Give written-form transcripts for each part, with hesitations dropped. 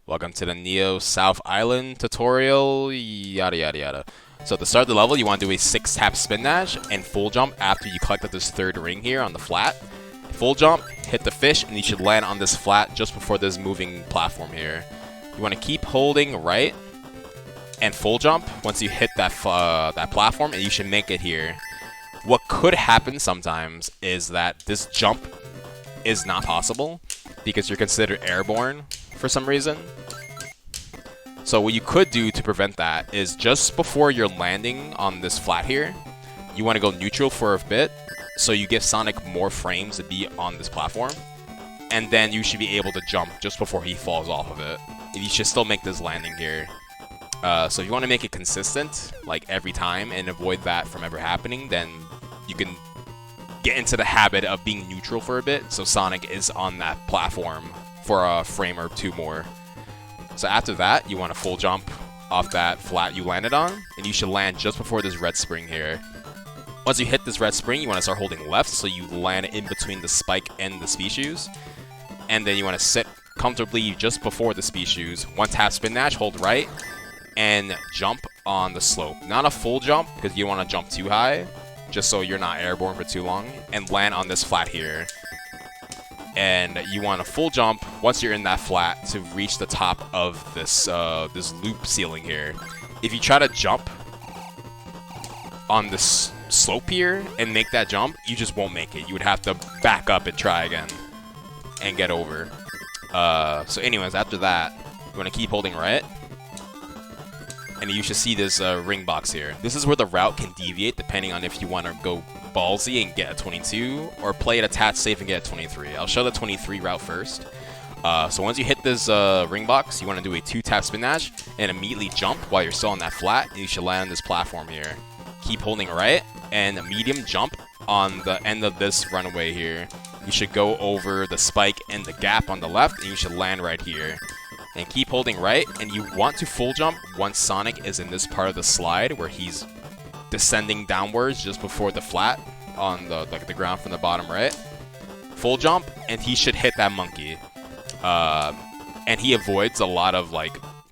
Welcome to the Neo South Island tutorial, yada yada yada. So to start the level, you want to do a 6-tap spin dash and full jump after you collected this third ring here on the flat. Full jump, hit the fish, and you should land on this flat just before this moving platform here. You want to keep holding right and full jump once you hit that platform, and you should make it here. What could happen sometimes is that this jump is not possible because you're considered airborne for some reason. So what you could do to prevent that is just before you're landing on this flat here, you want to go neutral for a bit so you give Sonic more frames to be on this platform, and then you should be able to jump just before he falls off of it. You should still make this landing here. So if you want to make it consistent, like every time, and avoid that from ever happening, then you can get into the habit of being neutral for a bit so Sonic is on that platform for a frame or two more. So after that, you want to full jump off that flat you landed on, and you should land just before this red spring here. Once you hit this red spring, you want to start holding left so you land in between the spike and the speed shoes. And then you want to sit comfortably just before the speed shoes. 1-tap spin dash, hold right, and jump on the slope. Not a full jump, because you don't want to jump too high, just so you're not airborne for too long, and land on this flat here. And you want to full jump once you're in that flat to reach the top of this this loop ceiling here. If you try to jump on this slope here and make that jump, you just won't make it. You would have to back up and try again and get over. So anyways, after that, you want to keep holding right, and you should see this ring box here. This is where the route can deviate depending on if you want to go ballsy and get a 22, or play it attached safe and get a 23. I'll show the 23 route first. So once you hit this ring box, you want to do a 2-tap spin dash and immediately jump while you're still on that flat, and you should land on this platform here. Keep holding right, and a medium jump on the end of this runway here. You should go over the spike and the gap on the left, and you should land right here. And keep holding right, and you want to full jump once Sonic is in this part of the slide where he's descending downwards just before the flat on the ground from the bottom right. Full jump, and he should hit that monkey. And he avoids a lot of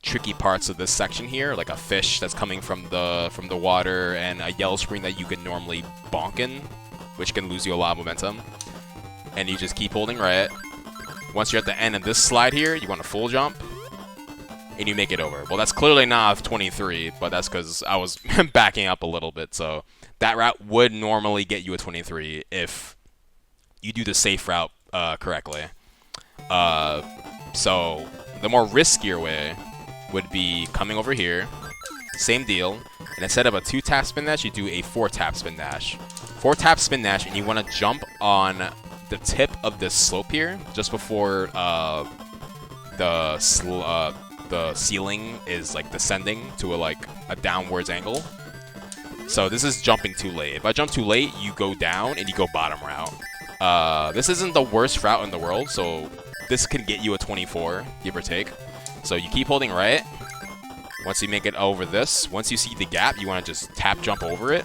tricky parts of this section here, like a fish that's coming from the water and a yellow screen that you can normally bonk in, which can lose you a lot of momentum. And you just keep holding right. Once you're at the end of this slide here, you want to full jump, and you make it over. Well, that's clearly not a 23, but that's because I was backing up a little bit. So that route would normally get you a 23 if you do the safe route correctly. So the more riskier way would be coming over here, same deal, and instead of a 2-tap spin dash, you do a 4-tap spin dash. 4-tap spin dash, and you want to jump on the tip of this slope here, just before the ceiling is descending to a downwards angle. So this is jumping too late. If I jump too late, you go down and you go bottom route. This isn't the worst route in the world, so this can get you a 24, give or take. So you keep holding right. Once you make it over this, once you see the gap, you want to just tap jump over it.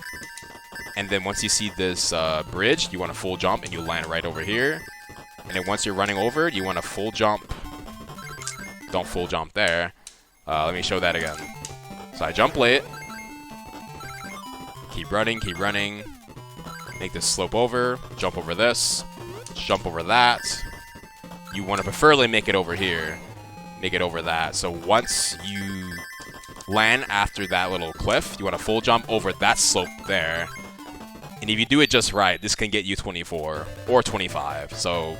And then once you see this bridge, you want to full jump, and you land right over here. And then once you're running over it, you want to full jump. Don't full jump there. Let me show that again. So I jump late. Keep running, keep running. Make this slope over. Jump over this. Jump over that. You want to preferably make it over here. Make it over that. So once you land after that little cliff, you want to full jump over that slope there. And if you do it just right, this can get you 24 or 25. So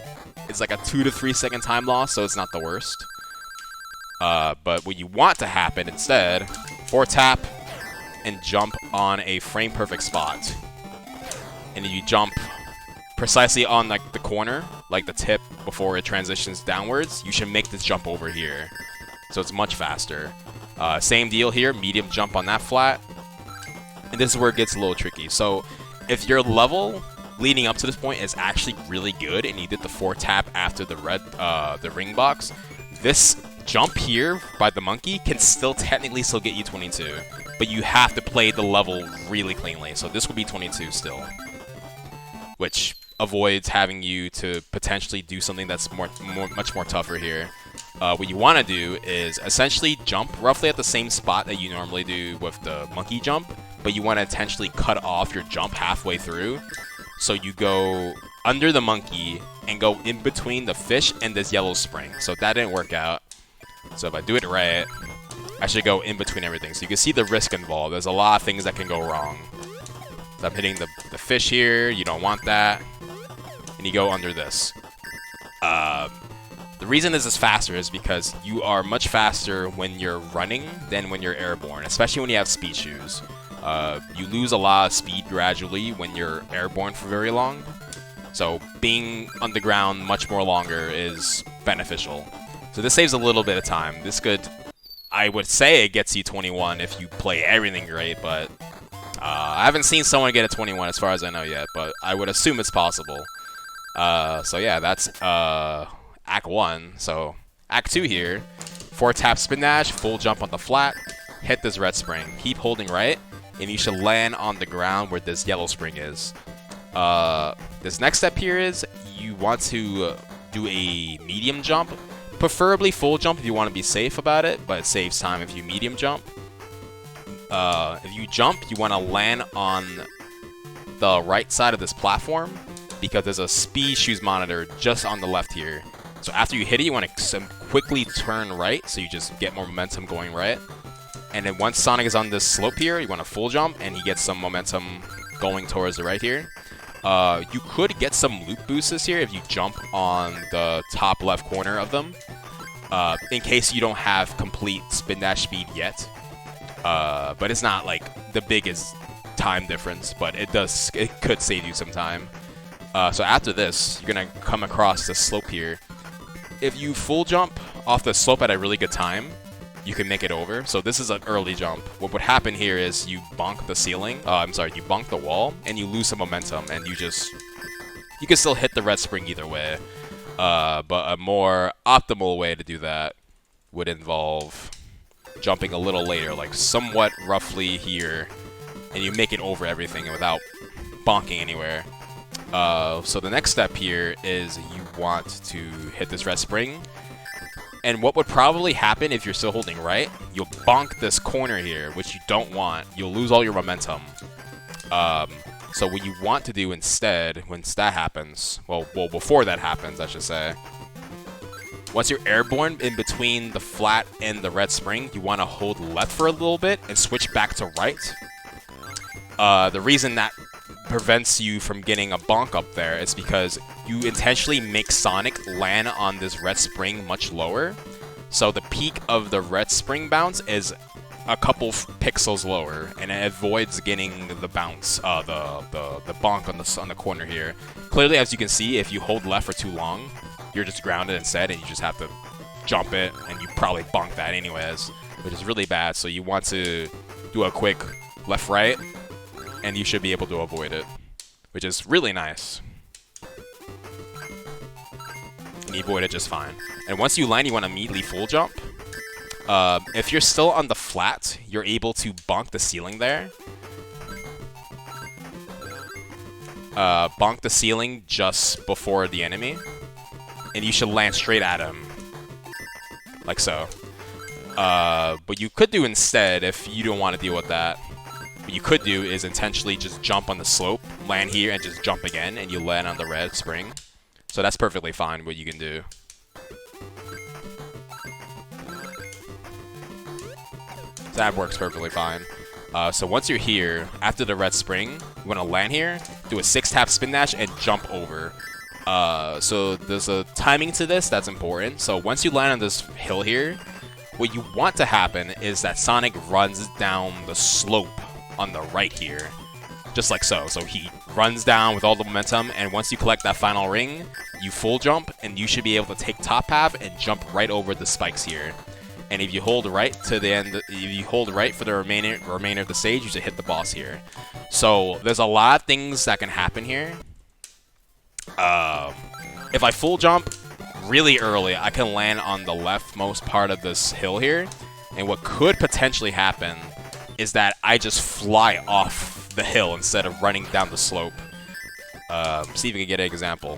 it's like a 2 to 3 second time loss, so it's not the worst. But what you want to happen instead, 4-tap and jump on a frame perfect spot. And if you jump precisely on the corner, the tip before it transitions downwards, you should make this jump over here. So it's much faster. Same deal here, medium jump on that flat. And this is where it gets a little tricky. So if your level leading up to this point is actually really good, and you did the 4-tap after the ring box, this jump here by the monkey can technically still get you 22, but you have to play the level really cleanly. So this would be 22 still, which avoids having you to potentially do something that's much more tougher here. what you want to do is essentially jump roughly at the same spot that you normally do with the monkey jump, but you want to intentionally cut off your jump halfway through. So you go under the monkey and go in between the fish and this yellow spring. So that didn't work out. So if I do it right, I should go in between everything. So you can see the risk involved. There's a lot of things that can go wrong. So I'm hitting the fish here. You don't want that. And you go under this. The reason this is faster is because you are much faster when you're running than when you're airborne, especially when you have speed shoes. You lose a lot of speed gradually when you're airborne for very long. So being on the ground much more longer is beneficial. So this saves a little bit of time. This could, I would say it gets you 21 if you play everything right, but I haven't seen someone get a 21 as far as I know yet, but I would assume it's possible. So yeah, that's Act 1. So Act 2 here, 4-tap spin dash, full jump on the flat, hit this red spring, keep holding right, and you should land on the ground where this yellow spring is. This next step here is you want to do a medium jump, preferably full jump if you want to be safe about it, but it saves time if you medium jump. If you jump, you want to land on the right side of this platform because there's a speed shoes monitor just on the left here. So after you hit it, you want to quickly turn right so you just get more momentum going right. And then once Sonic is on this slope here, you want to full jump and he gets some momentum going towards the right here. You could get some loop boosts here if you jump on the top left corner of them, in case you don't have complete spin dash speed yet. But it's not like the biggest time difference, but it could save you some time. So after this, you're gonna come across the slope here. If you full jump off the slope at a really good time, you can make it over. So this is an early jump. What would happen here is you bonk the ceiling. You bonk the wall, and you lose some momentum, and you can still hit the red spring either way. But a more optimal way to do that would involve jumping a little later, like somewhat roughly here, and you make it over everything without bonking anywhere. So the next step here is you want to hit this red spring. And what would probably happen if you're still holding right, you'll bonk this corner here, which you don't want. You'll lose all your momentum. So what you want to do instead, once that happens, well, before that happens, I should say, once you're airborne in between the flat and the red spring, you want to hold left for a little bit and switch back to right. The reason that prevents you from getting a bonk up there is because you intentionally make Sonic land on this red spring much lower. So the peak of the red spring bounce is a couple pixels lower, and it avoids getting the bounce, the bonk on the corner here. Clearly, as you can see, if you hold left for too long, you're just grounded instead, and you just have to jump it, and you probably bonk that anyways, which is really bad. So you want to do a quick left-right, and you should be able to avoid it, which is really nice. And you avoid it just fine. And once you land, you want to immediately full jump. If you're still on the flat, you're able to bonk the ceiling there. Bonk the ceiling just before the enemy, and you should land straight at him, like so. But you could do instead, if you don't want to deal with that, what you could do is intentionally just jump on the slope, land here, and just jump again, and you land on the red spring. So that's perfectly fine what you can do. That works perfectly fine. So once you're here, after the red spring, you want to land here, do a 6-tap spin dash, and jump over. So there's a timing to this that's important. So once you land on this hill here, what you want to happen is that Sonic runs down the slope on the right here, just like so. So he runs down with all the momentum, and once you collect that final ring, you full jump, and you should be able to take top half and jump right over the spikes here. And if you hold right to the end, if you hold right for the remainder of the stage, you should hit the boss here. So there's a lot of things that can happen here. If I full jump really early, I can land on the leftmost part of this hill here. And what could potentially happen is that I just fly off the hill instead of running down the slope. See if we can get an example.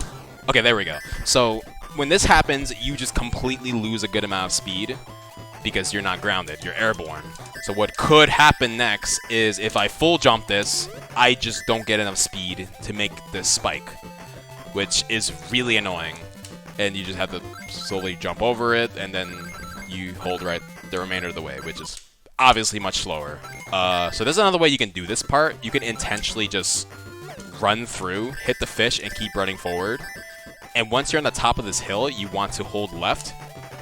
Okay, there we go. So when this happens, you just completely lose a good amount of speed because you're not grounded, you're airborne. So what could happen next is if I full jump this, I just don't get enough speed to make this spike, which is really annoying. And you just have to slowly jump over it, and then you hold right the remainder of the way, which is obviously much slower. So there's another way you can do this part. You can intentionally just run through, hit the fish, and keep running forward. And once you're on the top of this hill, you want to hold left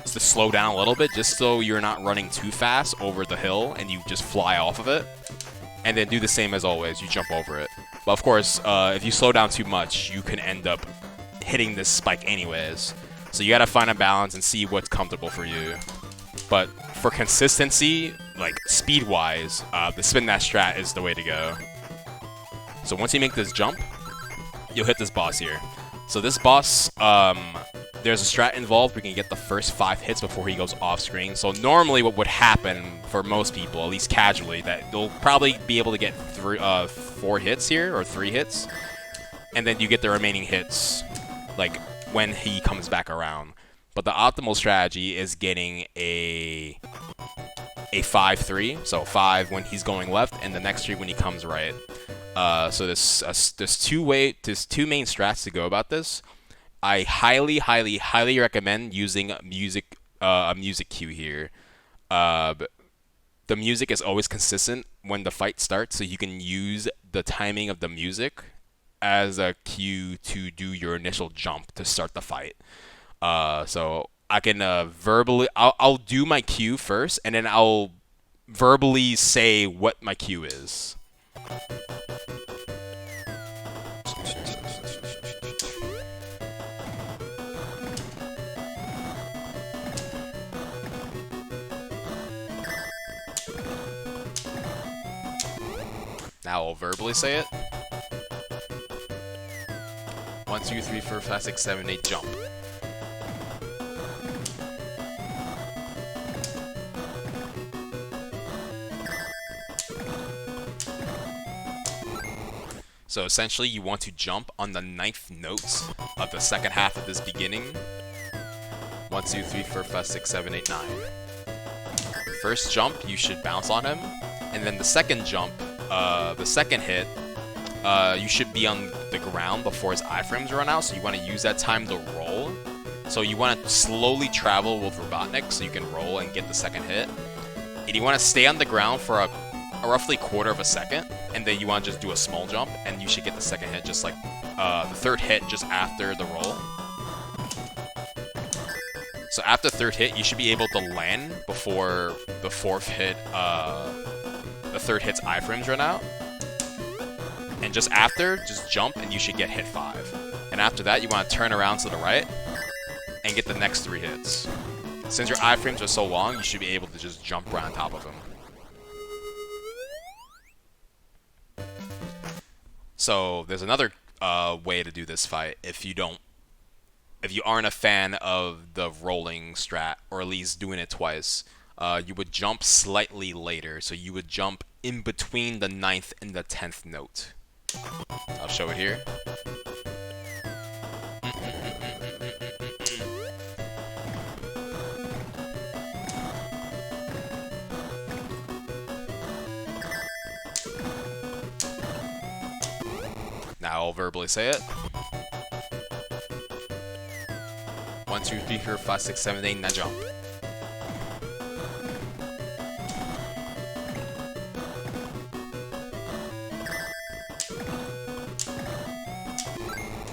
just to slow down a little bit, just so you're not running too fast over the hill and you just fly off of it. And then do the same as always, you jump over it. But of course, if you slow down too much, you can end up hitting this spike anyways. So you gotta find a balance and see what's comfortable for you. But for consistency, like speed-wise, the spin dash strat is the way to go. So once you make this jump, you'll hit this boss here. So this boss, there's a strat involved where you can get the first 5 hits before he goes off screen. So normally what would happen for most people, at least casually, that they'll probably be able to get 4 hits here, or 3 hits. And then you get the remaining hits, like, when he comes back around. But the optimal strategy is getting a 5-3, so 5 when he's going left, and the next 3 when he comes right. So there's two main strats to go about this. I highly recommend using a music cue here. The music is always consistent when the fight starts, so you can use the timing of the music as a cue to do your initial jump to start the fight. So I can verbally, I'll do my cue first, and then I'll verbally say what my cue is. Now I'll verbally say it. 1, 2, 3, 4, 5, 6, 7, 8, jump. So essentially, you want to jump on the 9th note of the second half of this beginning. 1, 2, 3, 4, 5, 6, 7, 8, 9. First jump, you should bounce on him, and then the second jump, the second hit, you should be on the ground before his iframes run out, so you want to use that time to roll. So you want to slowly travel with Robotnik so you can roll and get the second hit. And you want to stay on the ground for a roughly 1/4 of a second, and then you want to just do a small jump, and you should get the second hit just like the third hit just after the roll. So after the third hit, you should be able to land before the fourth hit, the third hit's iframes run out. And just after, just jump, and you should get hit 5. And after that, you want to turn around to the right and get the next 3 hits. Since your iframes are so long, you should be able to just jump right on top of him. So there's another way to do this fight if you aren't a fan of the rolling strat, or at least doing it twice. You would jump slightly later, so you would jump in between the 9th and the 10th note. I'll show it here. Now I'll verbally say it. 1, 2, 3, 4, 5, 6, 7, 8, now jump.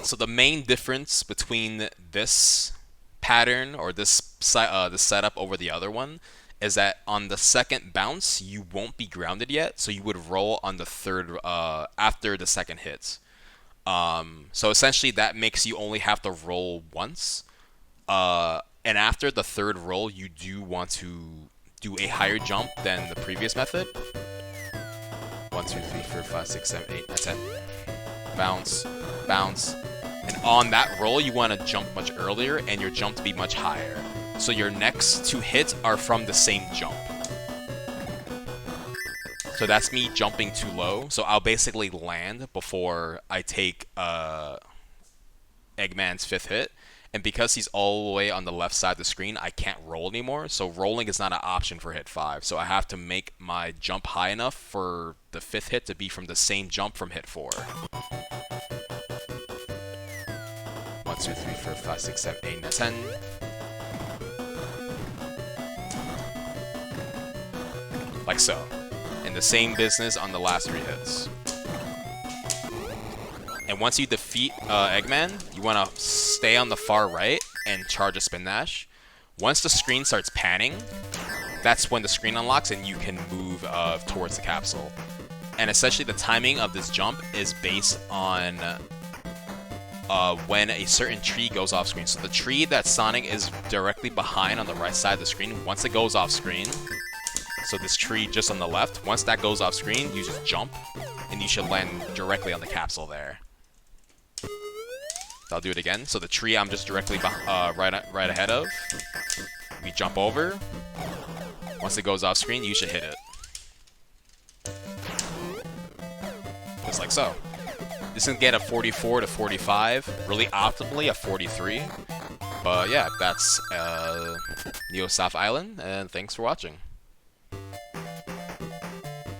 So the main difference between this pattern, or this setup over the other one, is that on the second bounce, you won't be grounded yet, so you would roll on the third, after the second hit. So essentially that makes you only have to roll once. And after the third roll, you do want to do a higher jump than the previous method. 1, 2, 3, 4, 5, 6, 7, 8, 9, 10. Bounce, bounce. And on that roll, you want to jump much earlier, and your jump to be much higher. So your next 2 hits are from the same jump. So that's me jumping too low. So I'll basically land before I take Eggman's 5th hit. And because he's all the way on the left side of the screen, I can't roll anymore. So rolling is not an option for hit 5. So I have to make my jump high enough for the 5th hit to be from the same jump from hit 4. 1, 2, 3, 4, 5, 6, 7, 8, 9, 10. Like so. And the same business on the last 3 hits. And once you defeat Eggman, you want to stay on the far right and charge a spin dash. Once the screen starts panning, that's when the screen unlocks and you can move towards the capsule. And essentially the timing of this jump is based on when a certain tree goes off screen. So the tree that Sonic is directly behind on the right side of the screen, once it goes off screen, so this tree just on the left, once that goes off screen, you just jump and you should land directly on the capsule there. I'll do it again. So the tree I'm just directly right ahead of. We jump over. Once it goes off screen, you should hit it. Just like so. This can get a 44 to 45. Really optimally a 43. But yeah, that's Neo South Island, and thanks for watching.